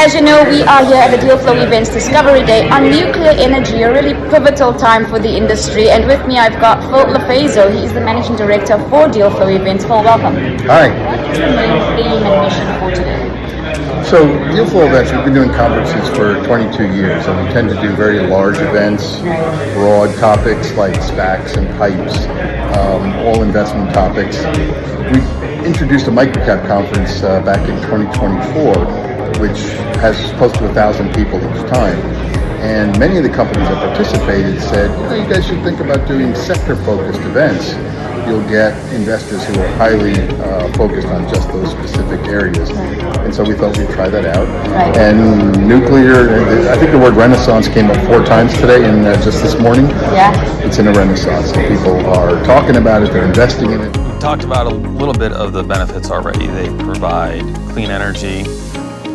As you know, we are here at the DealFlow Events Discovery Day on nuclear energy, a really pivotal time for the industry. And with me, I've got Phill LoFaso. He's the Managing Director for DealFlow Events. Phill, welcome. Hi. What is the main theme and mission for today? So DealFlow Events, we've been doing conferences for 22 years, and we tend to do very large events, broad topics like SPACs and pipes, all investment topics. We introduced a microcap conference back in 2024, which has close to 1,000 people each time. And many of the companies that participated said, you guys should think about doing sector-focused events. You'll get investors who are highly focused on just those specific areas. And so we thought we'd try that out. Right. And nuclear, I think the word renaissance came up 4 times today and just this morning. Yeah. It's in a renaissance. So people are talking about it, they're investing in it. We talked about a little bit of the benefits already. They provide clean energy,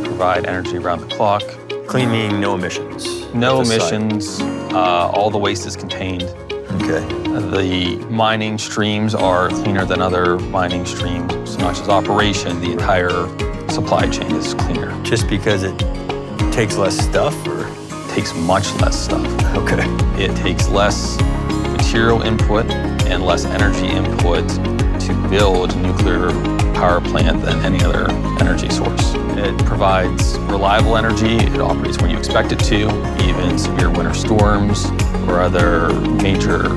provide energy around the clock. Clean meaning no emissions. No emissions, all the waste is contained. Okay. The mining streams are cleaner than other mining streams. It's not just operation, the entire supply chain is cleaner. Just because it takes less stuff, or? It takes much less stuff. Okay. It takes less material input and less energy input to build a nuclear power plant than any other energy source. It provides reliable energy. It operates when you expect it to. Even severe winter storms or other major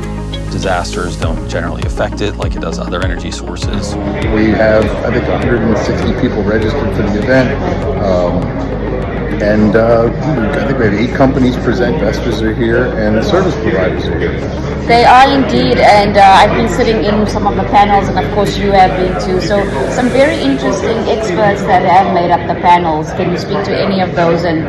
disasters don't generally affect it like it does other energy sources. We have, I think, 160 people registered for the event. I think we have 8 companies present, investors are here, and the service providers are here. They are indeed, and I've been sitting in some of the panels, and of course you have been too. So some very interesting experts that have made up the panels. Can you speak to any of those and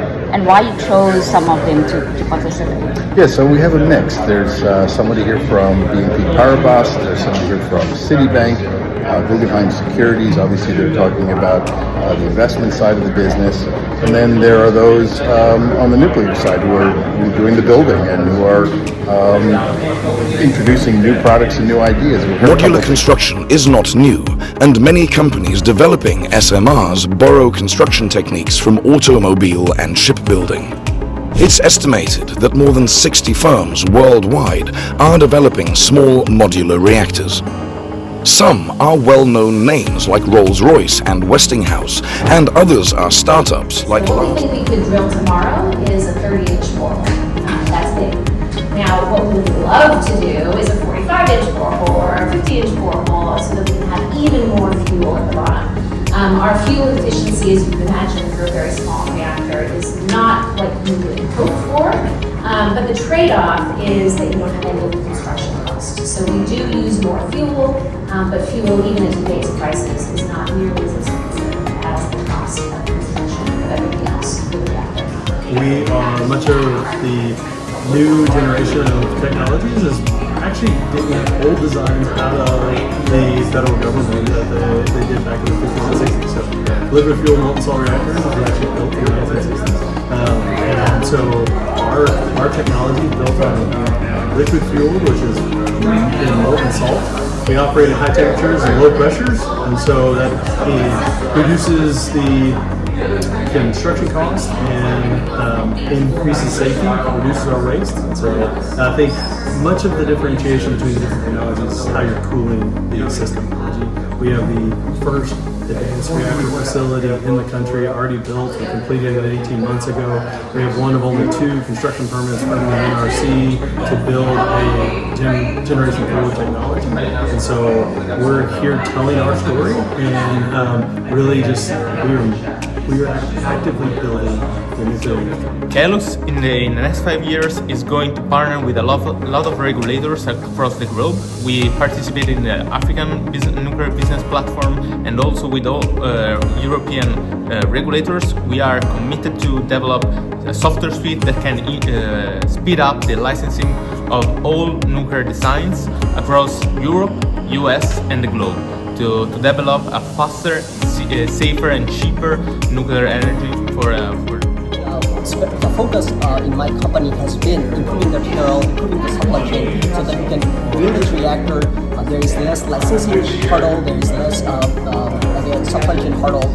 why you chose some of them to participate? Yeah, so we have a mix. There's somebody here from BNP Paribas, there's somebody here from Citibank, Bulge Securities. Obviously they're talking about the investment side of the business. And then there are those on the nuclear side who are doing the building and who are introducing new products and new ideas. Modular construction is not new, and many companies developing SMRs borrow construction techniques from automobile and shipbuilding. It's estimated that more than 60 firms worldwide are developing small modular reactors. Some are well-known names like Rolls-Royce and Westinghouse, and others are startups like The only thing we could drill tomorrow is a 30-inch borehole. That's big. Now, what we would love to do is a 45-inch borehole or a 50-inch borehole so that we can have even more fuel at the bottom. Our fuel efficiency, as you can imagine, for a very small reactor is not what you would hope for, but the trade-off is that you don't have any of the construction costs. So we do use more fuel, but fuel, even at today's prices, is not nearly as expensive as the cost of construction of everything else for the reactor. We are much of the new generation of technologies is actually digging old designs out of the federal government that they did back in the 50s and 60s. So liquid fuel molten salt reactors was actually built in the 1960s. And so our technology is built on liquid fuel, which is in molten salt. We operate at high temperatures and low pressures, and so that reduces the construction cost and increases safety, reduces our waste. And so I think much of the differentiation between the different technologies is how you're cooling the system. We have the first advanced reactor facility in the country already built. We completed it 18 months ago. We have one of only 2 construction permits from the NRC to build a generation cooler technology. And so we're here telling our story and really just we are actively building the nuclear industry. Caelus in the next 5 years is going to partner with a lot of regulators across the globe. We participate in the African nuclear business platform and also with all European regulators. We are committed to develop a software suite that can speed up the licensing of all nuclear designs across Europe, US and the globe to develop a faster, safer and cheaper nuclear energy for the focus in my company has been improving the TRL, improving the supply chain so that we can build this reactor. There is less licensing hurdle, there is less and supply chain hurdle,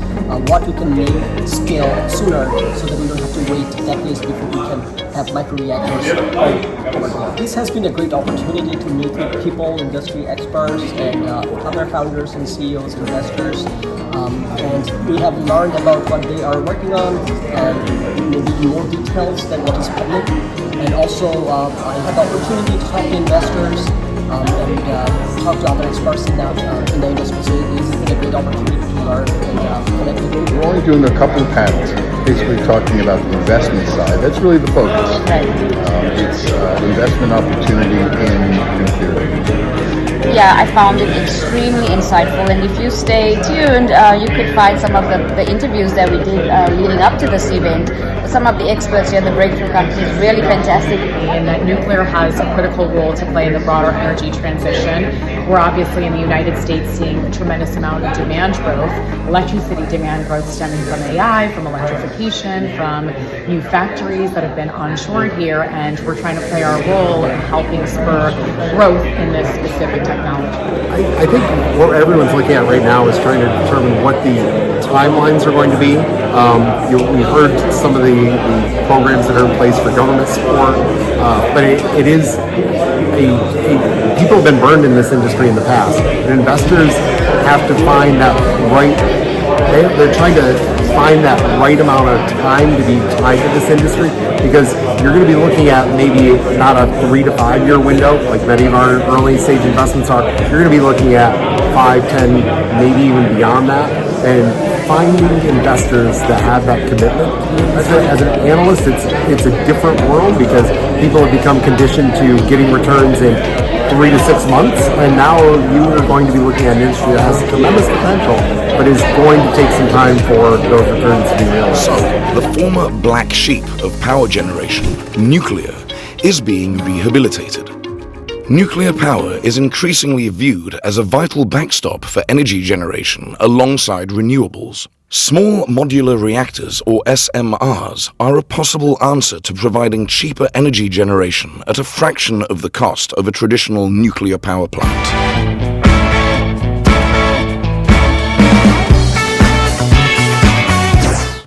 what we can make scale sooner so that we don't have to wait decades before we can have microreactors over here. This has been a great opportunity to meet with people, industry experts, and other founders and CEOs, investors, and we have learned about what they are working on, maybe more details than what is public. And also, I had the opportunity to talk to investors and talk to other experts in the industry. So this has been a great opportunity to learn and connect with people. We're only doing a couple of panels, basically talking about the investment side. That's really the focus. Right. It's investment opportunity in nuclear. Yeah, I found it extremely insightful, and if you stay tuned, you could find some of the interviews that we did leading up to this event. Some of the experts here, the breakthrough companies, really fantastic. And that nuclear has a critical role to play in the broader energy transition. We're obviously in the United States seeing a tremendous amount of demand growth, electricity demand growth stemming from AI, from electrification, from new factories that have been onshored here, and we're trying to play our role in helping spur growth in this specific technology. I think what everyone's looking at right now is trying to determine what the timelines are going to be. We heard some of the programs that are in place for government support, but it is people have been burned in this industry in the past. And investors have to find that right. They're trying to find that right amount of time to be tied to this industry, because you're going to be looking at maybe not a 3 to 5 year window like many of our early stage investments are. You're going to be looking at 5, 10, maybe even beyond that, and finding investors that have that commitment. As an analyst, it's a different world, because people have become conditioned to getting returns in 3 to 6 months, and now you are going to be looking at an industry that has tremendous potential, but is going to take some time for those returns to be realized. So, the former black sheep of power generation, nuclear, is being rehabilitated. Nuclear power is increasingly viewed as a vital backstop for energy generation alongside renewables. Small modular reactors, or SMRs, are a possible answer to providing cheaper energy generation at a fraction of the cost of a traditional nuclear power plant.